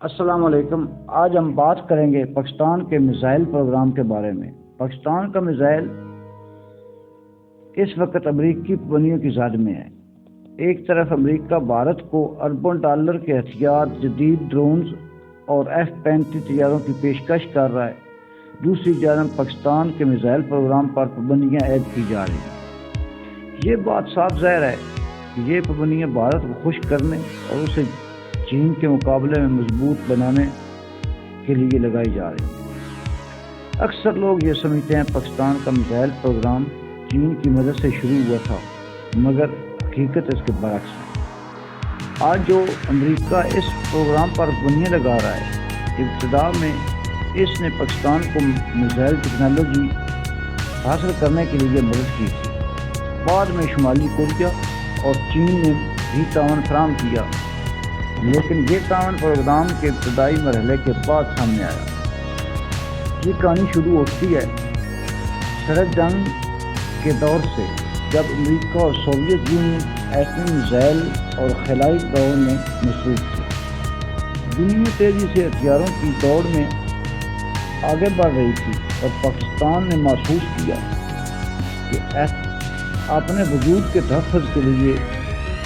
السلام علیکم۔ آج ہم بات کریں گے پاکستان کے میزائل پروگرام کے بارے میں۔ پاکستان کا میزائل اس وقت امریکی پابندیوں کی زد میں ہے۔ ایک طرف امریکہ بھارت کو اربوں ڈالر کے ہتھیار، جدید ڈرونز اور F-35 طیاروں کی پیشکش کر رہا ہے، دوسری جانب پاکستان کے میزائل پروگرام پر پابندیاں عائد کی جا رہی ہیں۔ یہ بات صاف ظاہر ہے کہ یہ پابندیاں بھارت کو خوش کرنے اور اسے چین کے مقابلے میں مضبوط بنانے کے لیے لگائی جا رہی ہے۔ اکثر لوگ یہ سمجھتے ہیں پاکستان کا میزائل پروگرام چین کی مدد سے شروع ہوا تھا، مگر حقیقت اس کے برعکس ہے۔ آج جو امریکہ اس پروگرام پر پابندیاں لگا رہا ہے، ابتدا میں اس نے پاکستان کو میزائل ٹیکنالوجی حاصل کرنے کے لیے مدد کی تھی۔ بعد میں شمالی کوریا اور چین نے بھی تعاون فراہم کیا، لیکن یہ تعاون پروگرام کے ابتدائی مرحلے کے بعد سامنے آیا۔ یہ کہانی شروع ہوتی ہے سرد جنگ کے دور سے، جب امریکہ اور سوویت یونین ایٹمی میزائل اور خلائی دوڑ میں مصروف تھے۔ دنیا تیزی سے ہتھیاروں کی دوڑ میں آگے بڑھ رہی تھی اور پاکستان نے محسوس کیا کہ اپنے وجود کے تحفظ کے لیے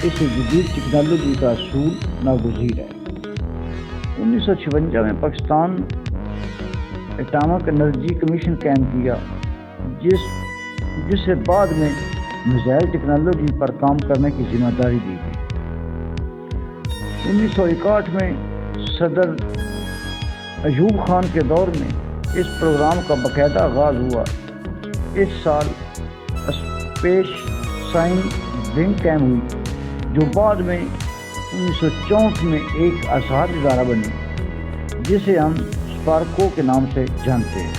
اس جدید ٹیکنالوجی کا حصول ناگزیر ہے۔ 1956 میں پاکستان ایٹامک انرجی کمیشن قائم کیا، جسے بعد میں میزائل ٹیکنالوجی پر کام کرنے کی ذمہ داری دی گئی۔ 1961 میں صدر ایوب خان کے دور میں اس پروگرام کا باقاعدہ آغاز ہوا۔ اس سال اسپیس سائنس ونگ قائم ہوئی، جو بعد میں 1964 میں ایک آزاد ادارہ بنی، جسے ہم اسپارکو کے نام سے جانتے ہیں۔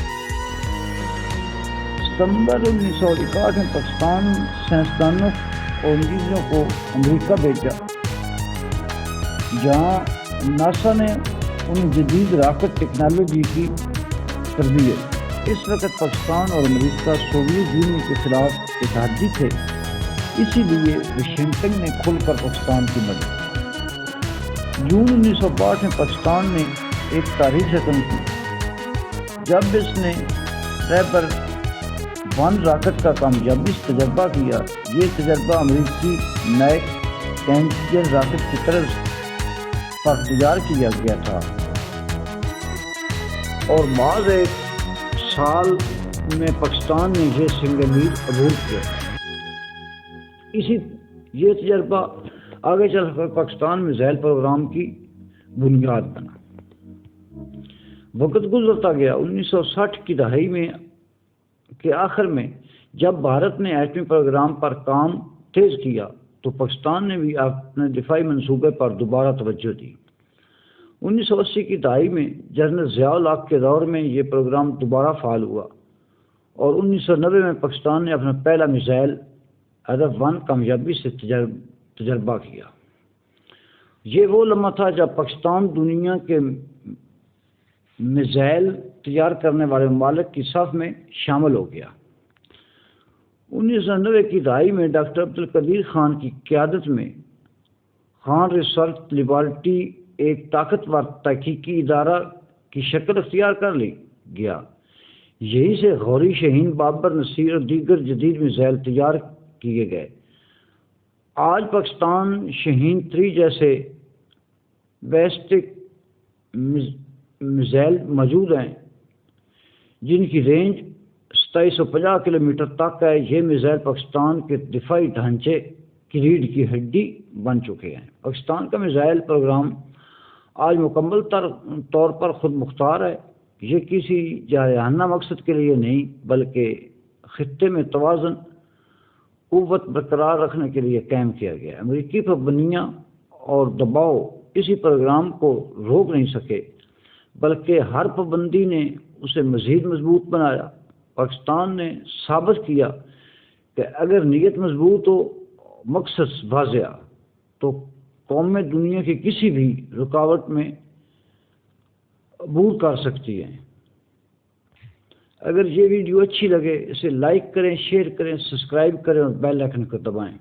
ستمبر 1961 میں پاکستان سائنسدانوں اور انجینئروں کو امریکہ بھیجا، جہاں ناسا نے ان جدید راکٹ ٹیکنالوجی کی تربیت۔ اس وقت پاکستان اور امریکہ سوویت یونین کے خلاف اتحادی تھے، اسی لیے واشنگٹن نے کھل کر پاکستان کی مدد۔ جون 1962 میں پاکستان نے ایک تاریخی رقم کی جب اس نے ٹریبر 1 راکٹ کا کامیابی سے تجربہ کیا۔ یہ تجربہ امریکی نیک کینجر راکٹ کی طرف پر تیار کیا گیا تھا اور بعد ایک سال میں پاکستان نے یہ سنگل میل عبور کیا۔ یہ تجربہ آگے چل کر پاکستان میزائل پروگرام کی بنیاد بنا۔ وقت گزرتا گیا۔ 1960 کی دہائی کے آخر میں جب بھارت نے ایٹمی پروگرام پر کام تیز کیا تو پاکستان نے بھی اپنے دفاعی منصوبے پر دوبارہ توجہ دی۔ 1980 کی دہائی میں جنرل ضیاء الحق کے دور میں یہ پروگرام دوبارہ فعال ہوا اور 1990 میں پاکستان نے اپنا پہلا میزائل ہدف 1 کامیابی سے تجربہ کیا۔ یہ وہ لمحہ تھا جب پاکستان دنیا کے میزائل تیار کرنے والے ممالک کی صف میں شامل ہو گیا۔ 1990 کی دہائی میں ڈاکٹر عبدالقدیر خان کی قیادت میں خان ریسرچ لیبارٹری ایک طاقتور تحقیقی ادارہ کی شکل اختیار کر لی گیا۔ یہی سے غوری، شاہین، بابر، نصیر اور دیگر جدید میزائل تیار کیے گئے۔ آج پاکستان شاہین 3 جیسے بیلسٹک میزائل موجود ہیں، جن کی رینج 2750 کلومیٹر تک ہے۔ یہ میزائل پاکستان کے دفاعی ڈھانچے کی ریڑھ کی ہڈی بن چکے ہیں۔ پاکستان کا میزائل پروگرام آج مکمل طور پر خود مختار ہے۔ یہ کسی جارحانہ مقصد کے لیے نہیں، بلکہ خطے میں توازن، قوت برقرار رکھنے کے لیے قائم کیا گیا ہے۔ امریکی پابندیاں اور دباؤ اسی پروگرام کو روک نہیں سکے، بلکہ ہر پابندی نے اسے مزید مضبوط بنایا۔ پاکستان نے ثابت کیا کہ اگر نیت مضبوط ہو، مقصد واضح، تو قومیں دنیا کی کسی بھی رکاوٹ میں عبور کر سکتی ہیں۔ اگر یہ ویڈیو اچھی لگے، اسے لائک کریں، شیئر کریں، سبسکرائب کریں اور بیل آئکن کو دبائیں۔